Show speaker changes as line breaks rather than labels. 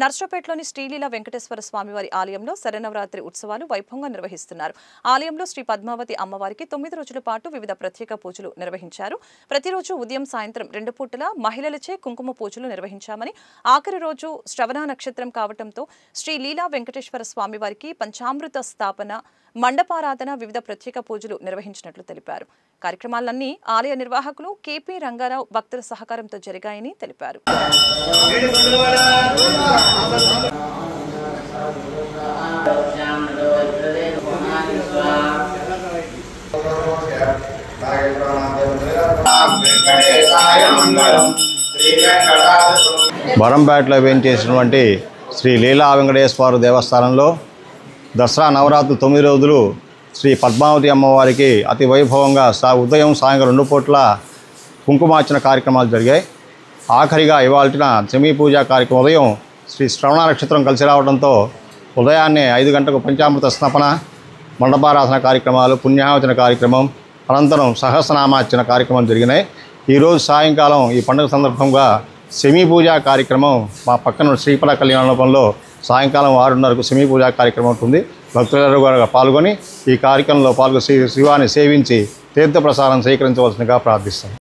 నర్సరావుపేటలోని శ్రీలీల వెంకటేశ్వర స్వామివారి ఆలయంలో శరన్నవరాత్రి ఉత్సవాలు వైభవంగా నిర్వహిస్తున్నారు. ఆలయంలో శ్రీ పద్మావతి అమ్మవారికి 9 రోజుల పాటు వివిధ ప్రత్యేక పూజలు నిర్వహించారు. ప్రతిరోజు ఉదయం సాయంత్రం 2 పూటల మహిళలచే కుంకుమ పూజలు నిర్వహించామని, ఆఖరి రోజు శ్రవణ నక్షత్రం కావడంతో శ్రీలీల వెంకటేశ్వర స్వామివారికి పంచామృత స్థాపన, మండపారాధన, వివిధ ప్రత్యేక పూజలు నిర్వహించినట్లు తెలిపారు. కార్యక్రమాలన్నీ ఆలయ నిర్వాహకులు కేపీ రంగారావు భక్తుల సహకారంతో జరిగాయని తెలిపారు.
వరంపేటలో వేయించేసినటువంటి శ్రీ లీలా వెంకటేశ్వర దేవస్థానంలో దసరా నవరాత్రి 9 రోజులు శ్రీ పద్మావతి అమ్మవారికి అతి వైభవంగా ఉదయం సాయంత్రం 2 పూట్ల కుంకుమార్చన కార్యక్రమాలు జరిగాయి. ఆఖరిగా ఇవాల్టిన సెమీ పూజా కార్యక్రమం ఉదయం శ్రీ శ్రవణ నక్షత్రం కలిసి రావడంతో ఉదయాన్నే 5 గంటలకు పంచామృత స్నపన, మండపారాధన కార్యక్రమాలు, పుణ్యాహవచన కార్యక్రమం, అనంతరం సహస్రనామార్చన కార్యక్రమం జరిగినాయి. ఈరోజు సాయంకాలం ఈ పండుగ సందర్భంగా సెమీ పూజా కార్యక్రమం మా పక్కన శ్రీఫల కళ్యాణోపంలో సాయంకాలం 6:30కు సెమీ పూజా కార్యక్రమం ఉంటుంది. భక్తులందరూ కూడా పాల్గొని ఈ కార్యక్రమంలో శివాన్ని సేవించి తీర్థప్రసాదం స్వీకరించవలసిందిగా ప్రార్థిస్తాం.